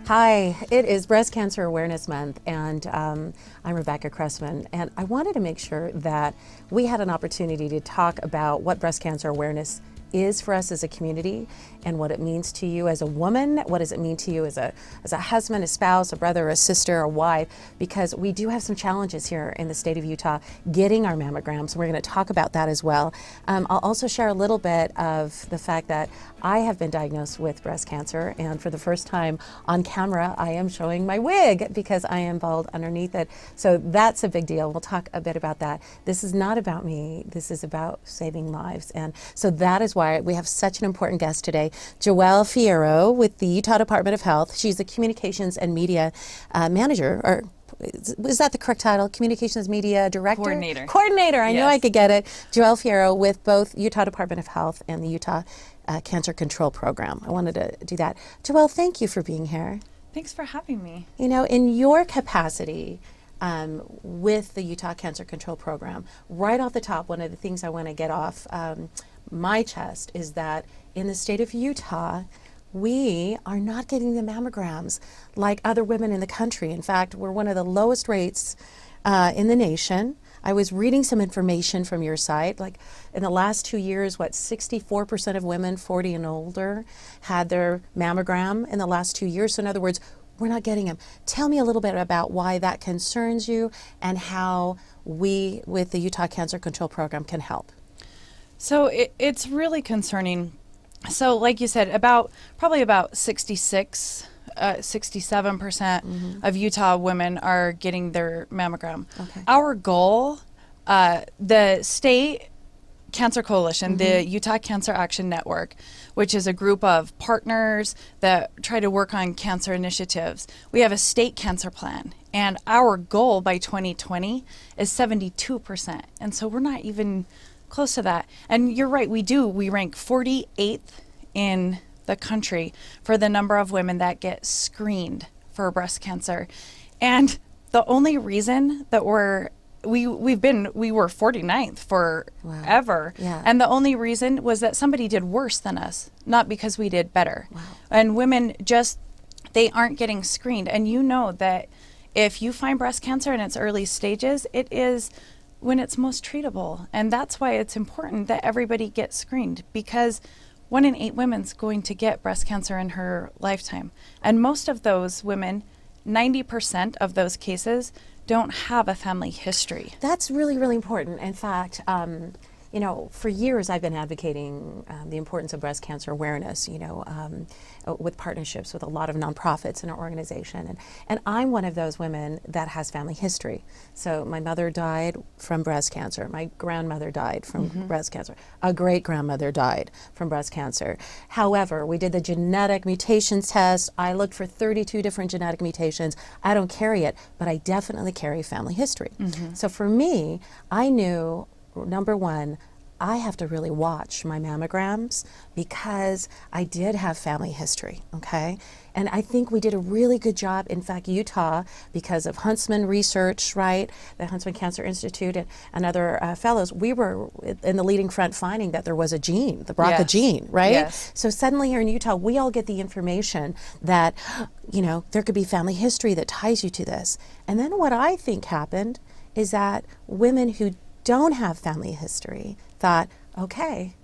Hi, it is Breast Cancer Awareness Month, and I'm Rebecca Cressman, and I wanted to make sure that we had an opportunity to talk about what breast cancer awareness is for us as a community and what it means to you as a woman. What does it mean to you as a husband, a spouse, a brother, a sister, a wife? Because we do have some challenges here in the state of Utah getting our mammograms. We're going to talk about that as well. I'll also share a little bit of the fact that I have been diagnosed with breast cancer, and for the first time on camera, I am showing my wig because I am bald underneath it. So that's a big deal. We'll talk a bit about that. This is not about me. This is about saving lives. And so that is why we have such an important guest today, Joelle Fierro with the Utah Department of Health. She's the Communications and Media Manager, or is that the correct title? Communications Media Director? Coordinator. I knew I could get it. Joelle Fierro with both Utah Department of Health and the Utah Cancer Control Program. I wanted to do that. Joelle, thank you for being here. Thanks for having me. You know, in your capacity with the Utah Cancer Control Program, right off the top, one of the things I want to get off my chest is that in the state of Utah, we are not getting the mammograms like other women in the country. In fact, we're one of the lowest rates in the nation. I was reading some information from your site, like in the last 2 years, 64% of women 40 and older had their mammogram in the last 2 years. So in other words, we're not getting them. Tell me a little bit about why that concerns you and how we, with the Utah Cancer Control Program, can help. So it's really concerning. So like you said, probably about 67% of Utah women are getting their mammogram. Okay. Our goal, the state Cancer Coalition, the Utah Cancer Action Network, which is a group of partners that try to work on cancer initiatives. We have a state cancer plan, and our goal by 2020 is 72%. And so we're not even close to that. And you're right, we rank 48th in the country for the number of women that get screened for breast cancer. And the only reason that we were 49th forever. Wow. Yeah. And the only reason was that somebody did worse than us, not because we did better. Wow. And women they aren't getting screened. And you know that if you find breast cancer in its early stages, it is when it's most treatable. And that's why it's important that everybody gets screened, because 1 in 8 women's going to get breast cancer in her lifetime. And most of those women, 90% of those cases, don't have a family history. That's really, really important. In fact, you know, for years I've been advocating the importance of breast cancer awareness, you know, with partnerships with a lot of nonprofits in our organization. And I'm one of those women that has family history. So my mother died from breast cancer. My grandmother died from breast cancer. A great-grandmother died from breast cancer. However, we did the genetic mutations test. I looked for 32 different genetic mutations. I don't carry it, but I definitely carry family history. So for me, I knew, number one, I have to really watch my mammograms because I did have family history, okay? And I think we did a really good job. In fact, Utah, because of Huntsman research, right, the Huntsman Cancer Institute and other fellows, we were in the leading front finding that there was a gene, the BRCA gene, right? Yes. So suddenly here in Utah, we all get the information that, you know, there could be family history that ties you to this. And then what I think happened is that women who don't have family history thought, okay,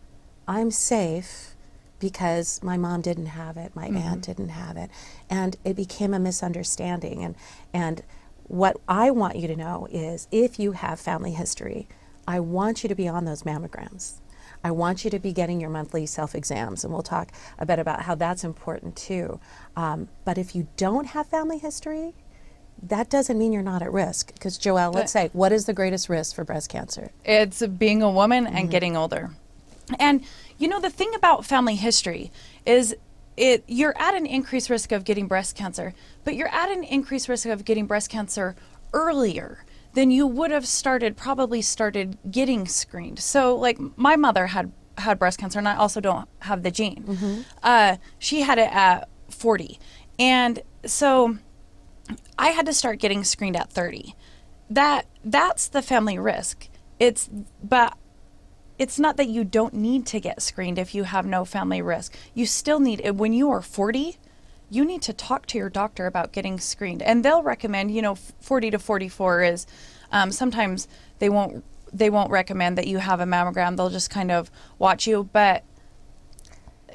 I'm safe because my mom didn't have it, my aunt didn't have it, and it became a misunderstanding. And what I want you to know is, if you have family history, I want you to be on those mammograms. I want you to be getting your monthly self-exams, and we'll talk a bit about how that's important too. But if you don't have family history, that doesn't mean you're not at risk. Because Joelle, let's say, what is the greatest risk for breast cancer? It's being a woman and getting older. And you know, the thing about family history is you're at an increased risk of getting breast cancer, but you're at an increased risk of getting breast cancer earlier than you would have probably started getting screened. So like my mother had breast cancer, and I also don't have the gene. She had it at 40. And so I had to start getting screened at 30. That's the family risk. But it's not that you don't need to get screened if you have no family risk. You still need it. When you are 40, you need to talk to your doctor about getting screened. And they'll recommend, 40 to 44 is, sometimes they won't recommend that you have a mammogram. They'll just kind of watch you, but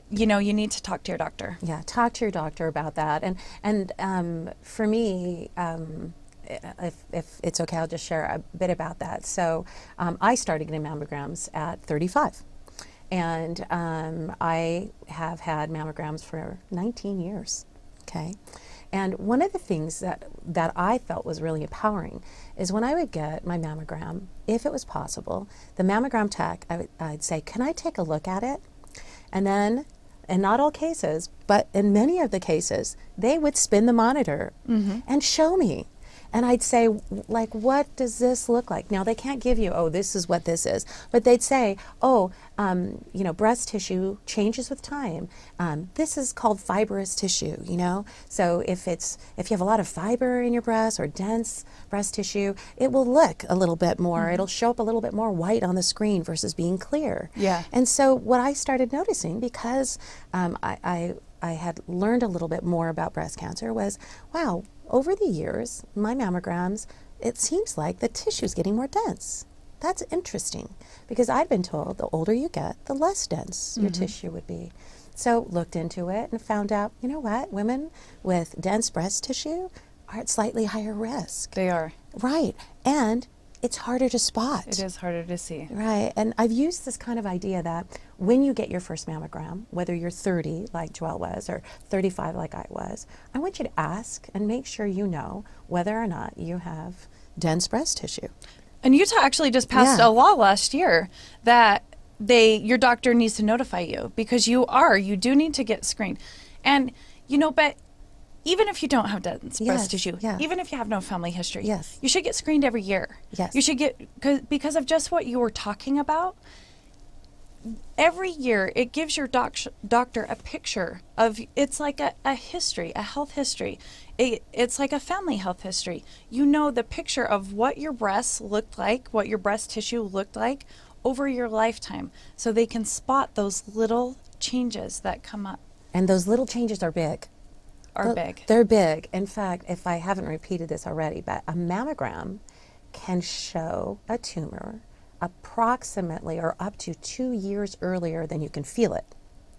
you need to talk to your doctor. Yeah, talk to your doctor about that. And for me, if it's okay, I'll just share a bit about that. So I started getting mammograms at 35. And I have had mammograms for 19 years, okay? And one of the things that I felt was really empowering is when I would get my mammogram, if it was possible, the mammogram tech, I'd say, can I take a look at it? And then, in not all cases, but in many of the cases, they would spin the monitor and show me. And I'd say, like, what does this look like? Now, they can't give you, oh, this is what this is. But they'd say, oh, breast tissue changes with time. This is called fibrous tissue, So if you have a lot of fiber in your breast or dense breast tissue, it will look a little bit more. It'll show up a little bit more white on the screen versus being clear. Yeah. And so what I started noticing, because I had learned a little bit more about breast cancer, was, wow, over the years, my mammograms, it seems like the tissue is getting more dense. That's interesting, because I'd been told the older you get, the less dense your tissue would be. So looked into it and found out, you know what, women with dense breast tissue are at slightly higher risk. They are. Right, and it's harder to spot. It is harder to see. Right, and I've used this kind of idea that when you get your first mammogram, whether you're 30 like Joelle was or 35 like I was, I want you to ask and make sure you know whether or not you have dense breast tissue. And Utah actually just passed a law last year that your doctor needs to notify you, because you do need to get screened. And, but even if you don't have dense breast tissue, even if you have no family history, you should get screened every year. Yes. You should get, because of just what you were talking about. Every year, it gives your doctor a picture of, it's like a history, a health history. It's like a family health history. You know the picture of what your breasts looked like, what your breast tissue looked like over your lifetime, so they can spot those little changes that come up. And those little changes are big. They're big. In fact, if I haven't repeated this already, but a mammogram can show a tumor approximately or up to 2 years earlier than you can feel it.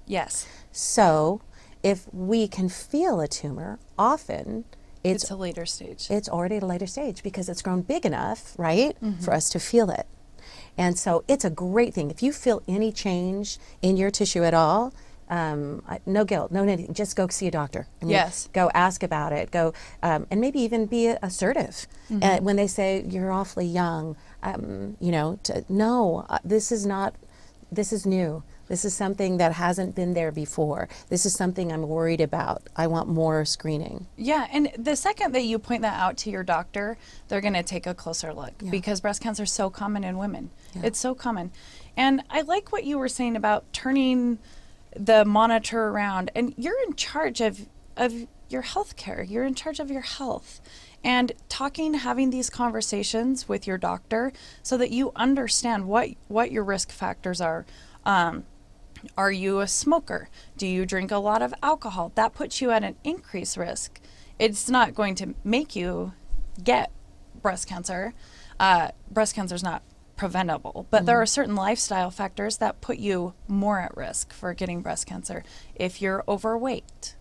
Yes. So if we can feel a tumor, often it's a later stage. It's already at a later stage because it's grown big enough, right, for us to feel it. And so it's a great thing. If you feel any change in your tissue at all, no guilt, no anything. Just go see a doctor. Go ask about it. Go and maybe even be assertive when they say you're awfully young. This is not. This is new. This is something that hasn't been there before. This is something I'm worried about. I want more screening. Yeah, and the second that you point that out to your doctor, they're going to take a closer look because breast cancer is so common in women. Yeah. It's so common. And I like what you were saying about turning the monitor around, and you're in charge of your health care. You're in charge of your health. And having these conversations with your doctor so that you understand what your risk factors are. Are you a smoker? Do you drink a lot of alcohol? That puts you at an increased risk. It's not going to make you get breast cancer. Breast cancer is not preventable, but there are certain lifestyle factors that put you more at risk for getting breast cancer if you're overweight.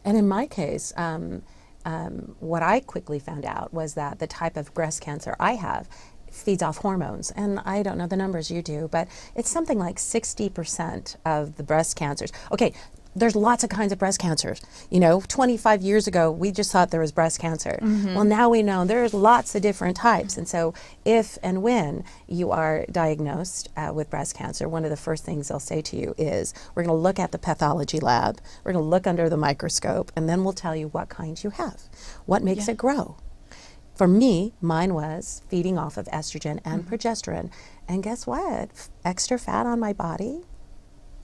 And in my case, what I quickly found out was that the type of breast cancer I have feeds off hormones. And I don't know the numbers, you do, but it's something like 60% of the breast cancers. Okay, there's lots of kinds of breast cancers. 25 years ago, we just thought there was breast cancer. Well, now we know there's lots of different types. And so if and when you are diagnosed with breast cancer, one of the first things they'll say to you is, we're going to look at the pathology lab, we're going to look under the microscope, and then we'll tell you what kind you have, what makes it grow. For me, mine was feeding off of estrogen and progesterone. And guess what? Extra fat on my body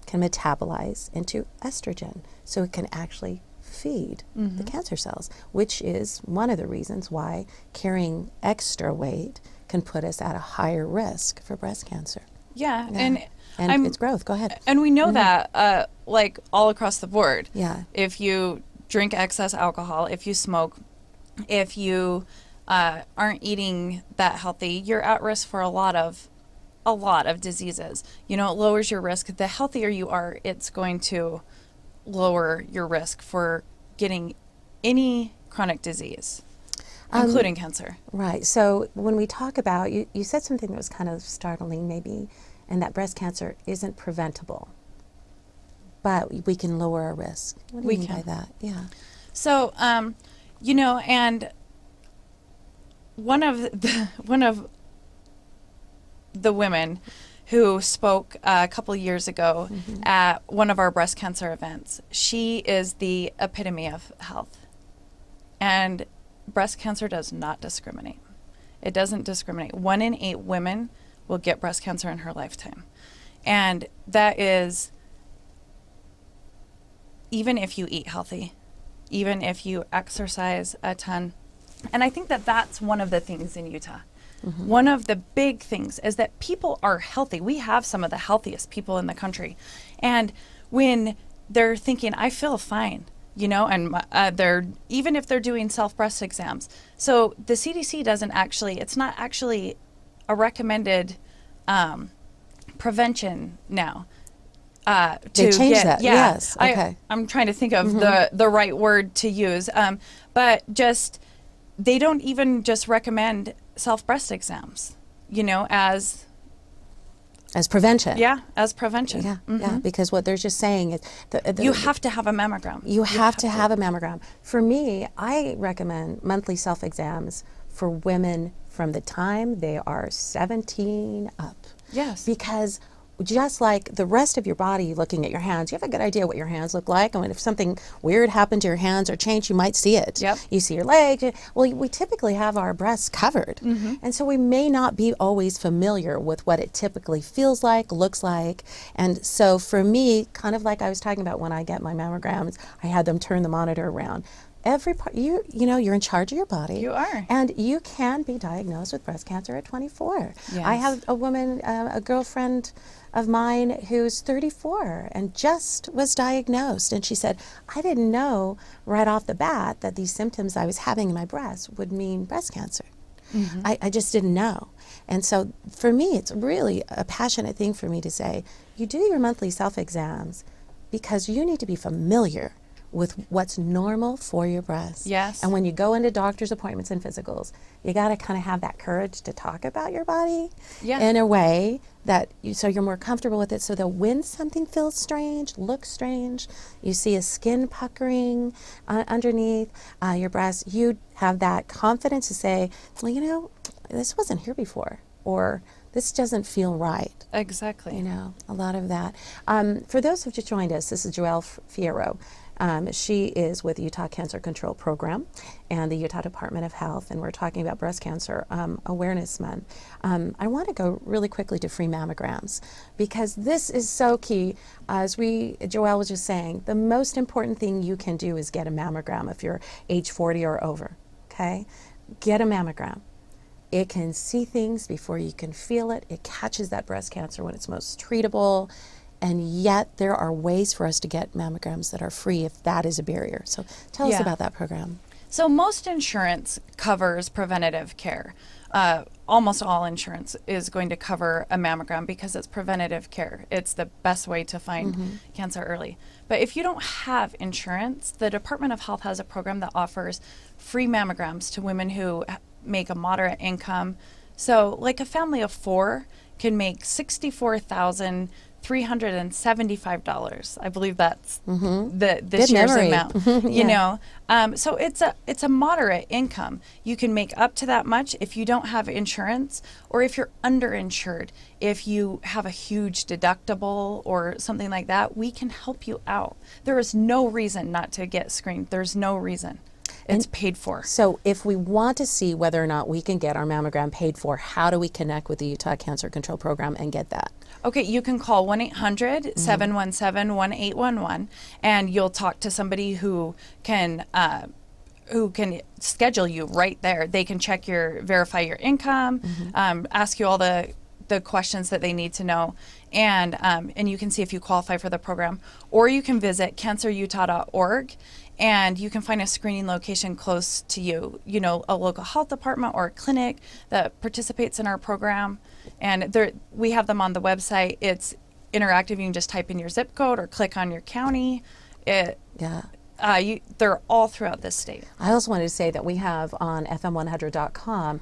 can metabolize into estrogen. So it can actually feed the cancer cells, which is one of the reasons why carrying extra weight can put us at a higher risk for breast cancer. Yeah. And its growth. Go ahead. And we know that like all across the board. Yeah. If you drink excess alcohol, if you smoke, if you aren't eating that healthy, you're at risk for a lot of diseases. You know, it lowers your risk. The healthier you are, it's going to lower your risk for getting any chronic disease, including cancer. Right. So when we talk about, you said something that was kind of startling maybe, and that breast cancer isn't preventable, but we can lower our risk. What do you mean by that? Yeah. So, you know, and one of the women who spoke a couple years ago at one of our breast cancer events, she is the epitome of health. And breast cancer does not discriminate. It doesn't discriminate. 1 in 8 women will get breast cancer in her lifetime. And that is even if you eat healthy, even if you exercise a ton. And I think that that's one of the things in Utah. One of the big things is that people are healthy. We have some of the healthiest people in the country. And when they're thinking, I feel fine, you know, and they're, even if they're doing self-breast exams. So the CDC doesn't actually, it's not actually a recommended prevention now. They changed that. Yeah, Yes. Okay. I'm trying to think of the right word to use. But just, they don't even just recommend self-breast exams, you know, as prevention. Yeah, as prevention. Yeah, yeah, because what they're just saying is you have to have a mammogram. You have to have a mammogram. For me, I recommend monthly self-exams for women from the time they are 17 up. Yes. Because just like the rest of your body, looking at your hands, you have a good idea what your hands look like. And if something weird happened to your hands or changed, you might see it. Yep. You see your legs. Well, we typically have our breasts covered. And so we may not be always familiar with what it typically feels like, looks like. And so for me, kind of like I was talking about when I get my mammograms, I had them turn the monitor around. Every part, you know, you're in charge of your body. You are. And you can be diagnosed with breast cancer at 24. Yes. I have a woman, a girlfriend of mine who's 34 and just was diagnosed. And she said, I didn't know right off the bat that these symptoms I was having in my breast would mean breast cancer. I just didn't know. And so for me, it's really a passionate thing for me to say, you do your monthly self-exams because you need to be familiar with what's normal for your breast. Yes. And when you go into doctor's appointments and physicals, you got to kind of have that courage to talk about your body in a way that so you're more comfortable with it, so that when something feels strange, looks strange, you see a skin puckering underneath your breast, you have that confidence to say, well, you know, this wasn't here before, or this doesn't feel right. Exactly. You know, a lot of that. For those who've just joined us, this is Joelle Fierro. She is with the Utah Cancer Control Program and the Utah Department of Health, and we're talking about Breast Cancer Awareness Month. I want to go really quickly to free mammograms, because this is so key. As Joelle was just saying, the most important thing you can do is get a mammogram if you're age 40 or over, okay? Get a mammogram. It can see things before you can feel it. It catches that breast cancer when it's most treatable. And yet there are ways for us to get mammograms that are free if that is a barrier. So tell us about that program. So most insurance covers preventative care. Almost all insurance is going to cover a mammogram because it's preventative care. It's the best way to find cancer early. But if you don't have insurance, the Department of Health has a program that offers free mammograms to women who make a moderate income. So like a family of 4 can make $64,375. I believe that's this year's amount. You know, so it's a moderate income. You can make up to that much if you don't have insurance, or if you're underinsured. If you have a huge deductible or something like that, we can help you out. There is no reason not to get screened. There's no reason. It's paid for. So if we want to see whether or not we can get our mammogram paid for, how do we connect with the Utah Cancer Control Program and get that? Okay, you can call 1-800-717-1811, and you'll talk to somebody who can schedule you right there. They can verify your income, ask you all the the questions that they need to know, and you can see if you qualify for the program, or you can visit cancerutah.org, and you can find a screening location close to you. You know, a local health department or a clinic that participates in our program, and we have them on the website. It's interactive. You can just type in your zip code or click on your county. They're all throughout this state. I also wanted to say that we have on fm100.com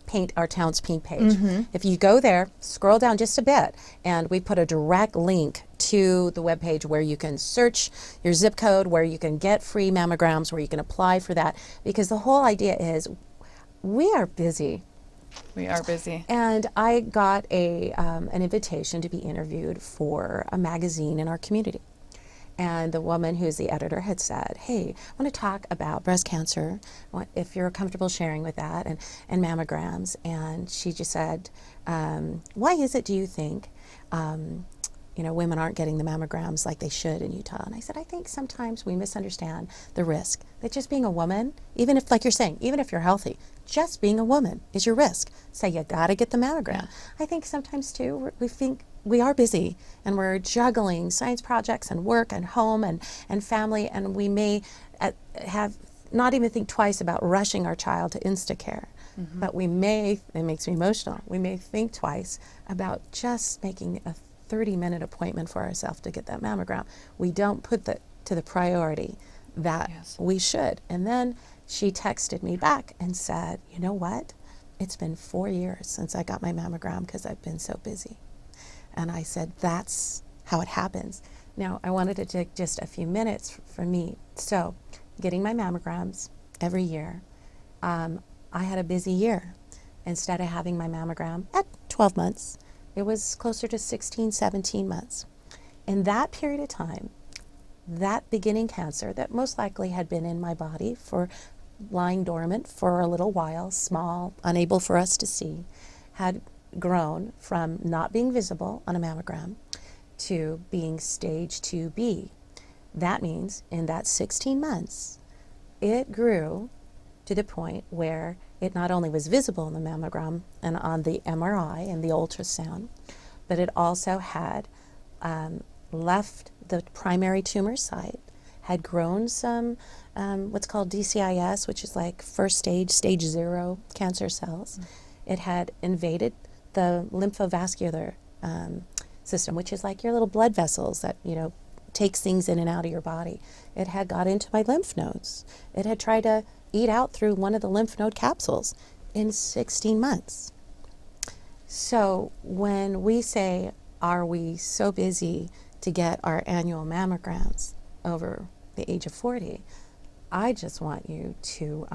Paint Our Town's Pink page. If you go there, scroll down just a bit, and we put a direct link to the webpage where you can search your zip code, where you can get free mammograms, where you can apply for that, because the whole idea is we are busy. We are busy. And I got an invitation to be interviewed for a magazine in our community. And the woman who's the editor had said, hey, I want to talk about breast cancer, if you're comfortable sharing with that, and mammograms. And she just said, why is it, do you think, women aren't getting the mammograms like they should in Utah? And I said, I think sometimes we misunderstand the risk. That just being a woman, even if, like you're saying, even if you're healthy, just being a woman is your risk. So you got to get the mammogram. I think sometimes, too, we think we are busy and we're juggling science projects and work and home and family, and we may have not even think twice about rushing our child to Instacare. But we may, it makes me emotional, we may think twice about just making a 30-minute appointment for ourselves to get that mammogram. We don't put that to the priority that we should. And then she texted me back and said, you know what? It's been 4 years since I got my mammogram because I've been so busy. And I said, that's how it happens. Now, I wanted to take just a few minutes for me. So, getting my mammograms every year, I had a busy year. Instead of having my mammogram at 12 months, it was closer to 16, 17 months. In that period of time, that beginning cancer that most likely had been in my body for lying dormant for a little while, small, unable for us to see, had grown from not being visible on a mammogram to being stage 2B. That means in that 16 months, it grew to the point where it not only was visible in the mammogram and on the MRI and the ultrasound, but it also had left the primary tumor site, had grown some what's called DCIS, which is like first stage, stage 0 cancer cells. It had invaded the lymphovascular system, which is like your little blood vessels that, takes things in and out of your body. It had got into my lymph nodes. It had tried to eat out through one of the lymph node capsules in 16 months. So when we say, are we so busy to get our annual mammograms over the age of 40, I just want you to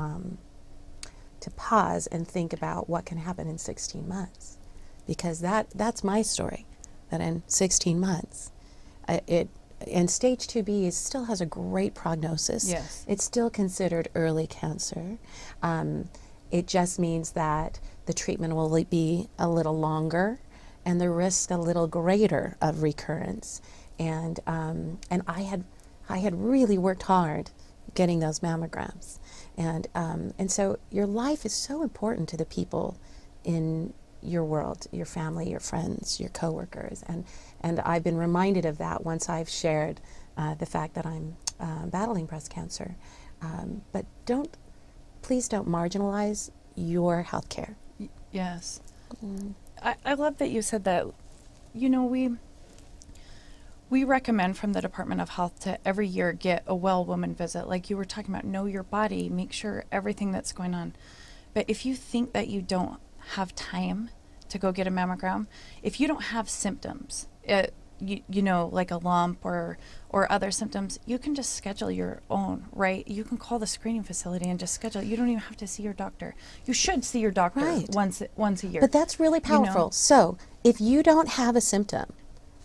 pause and think about what can happen in 16 months. Because that's my story, that in 16 months, and stage 2B still has a great prognosis. Yes. It's still considered early cancer. It just means that the treatment will be a little longer and the risk a little greater of recurrence. And I had really worked hard getting those mammograms. And so your life is so important to the people in your world, your family, your friends, your coworkers, and I've been reminded of that once I've shared the fact that I'm battling breast cancer. But please don't marginalize your health care. Yes. I love that you said that. We recommend from the Department of Health to every year get a well woman visit. Like you were talking about, know your body, make sure everything that's going on. But if you think that you don't have time to go get a mammogram, if you don't have symptoms, like a lump or other symptoms, you can just schedule your own, right? You can call the screening facility and just schedule it. You don't even have to see your doctor. You should see your doctor once a year. But that's really powerful. So if you don't have a symptom,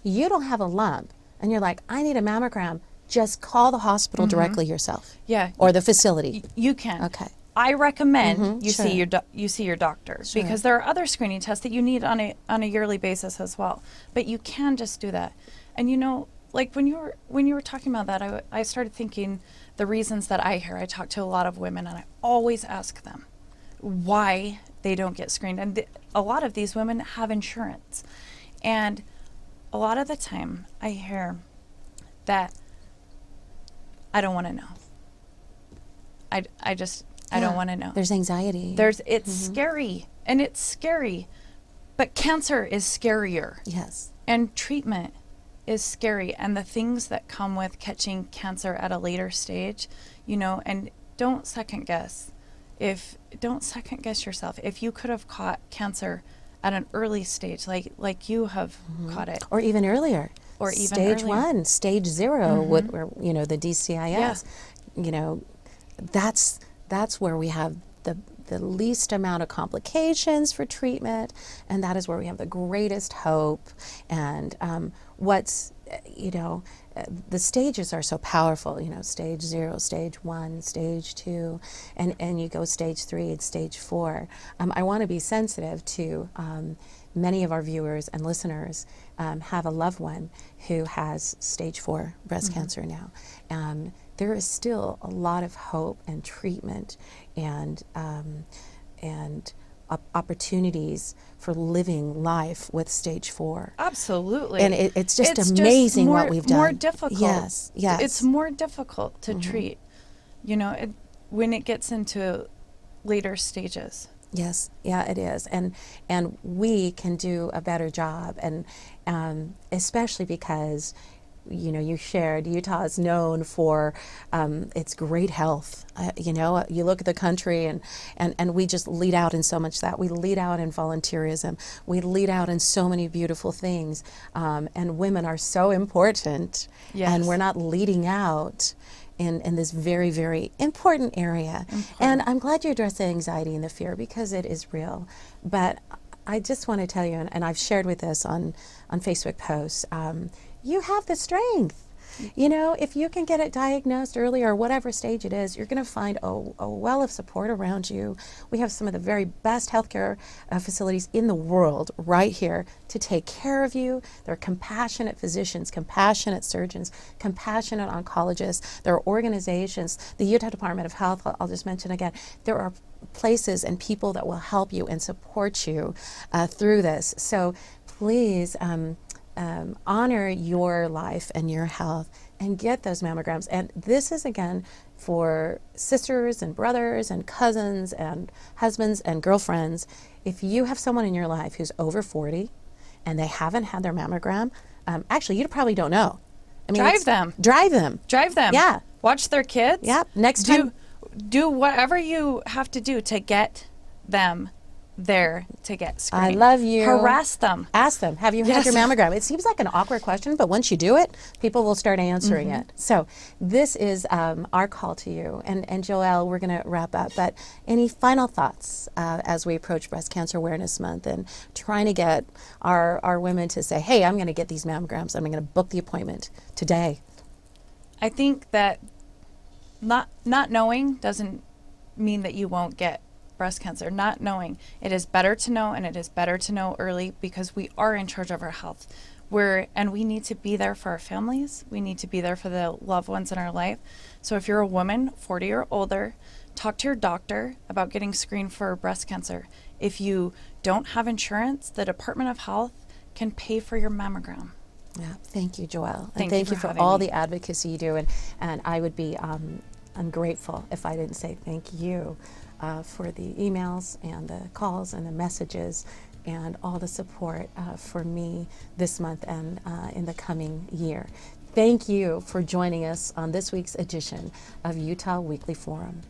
you don't have a lump, and you're like, I need a mammogram, just call the hospital directly yourself. Yeah. Or the facility. You can. Okay. I recommend you Sure. see your doctor Sure. because there are other screening tests that you need on a yearly basis as well. But you can just do that. And like when you were talking about that, I started thinking the reasons that I hear. I talk to a lot of women, and I always ask them, why they don't get screened. And a lot of these women have insurance. And a lot of the time I hear that I don't want to know. I don't want to know. There's anxiety. It's scary, and it's scary, but cancer is scarier. Yes. And treatment is scary, and the things that come with catching cancer at a later stage, and don't second guess yourself. If you could have caught cancer at an early stage, like you have caught it, or even earlier, or even stage earlier. 1, stage 0, the DCIS, that's where we have the least amount of complications for treatment, and that is where we have the greatest hope. And the stages are so powerful, stage 0, stage 1, stage 2, and you go stage 3 and stage 4. I want to be sensitive to many of our viewers and listeners have a loved one who has stage 4 breast cancer now. There is still a lot of hope and treatment and opportunities for living life with stage 4. Absolutely. And it's just amazing what we've done. More difficult. Yes. It's more difficult to treat, when it gets into later stages. Yes, yeah, it is, and we can do a better job, and especially because you shared Utah is known for its great health. You look at the country, and we just lead out in so much that we lead out in volunteerism. We lead out in so many beautiful things, and women are so important. Yes. And we're not leading out in this very, very important area. And I'm glad you addressed the anxiety and the fear, because it is real. But I just want to tell you, and I've shared with this on Facebook posts, you have the strength. If you can get it diagnosed early, or whatever stage it is, you're going to find a well of support around you. We have some of the very best healthcare facilities in the world right here to take care of you. There are compassionate physicians, compassionate surgeons, compassionate oncologists. There are organizations, the Utah Department of Health, I'll just mention again, there are places and people that will help you and support you through this. So please, honor your life and your health and get those mammograms. And this is, again, for sisters and brothers and cousins and husbands and girlfriends. If you have someone in your life who's over 40 and they haven't had their mammogram, actually, you probably don't know. Drive them. Drive them. Yeah. Watch their kids. Yeah. Next time. Do whatever you have to do to get them there to get screened. I love you. Harass them. Ask them, have you had your mammogram? It seems like an awkward question, but once you do it, people will start answering it. So this is our call to you. And Joelle, we're going to wrap up, but any final thoughts as we approach Breast Cancer Awareness Month and trying to get our women to say, hey, I'm going to get these mammograms. I'm going to book the appointment today. I think that not knowing doesn't mean that you won't get breast cancer. Not knowing. It is better to know, and it is better to know early, because we are in charge of our health. And we need to be there for our families. We need to be there for the loved ones in our life. So if you're a woman, 40 or older, talk to your doctor about getting screened for breast cancer. If you don't have insurance, the Department of Health can pay for your mammogram. Yeah, thank you, Joelle. Thank you for all me. the advocacy you do. And I would be ungrateful if I didn't say thank you for the emails and the calls and the messages and all the support for me this month and in the coming year. Thank you for joining us on this week's edition of Utah Weekly Forum.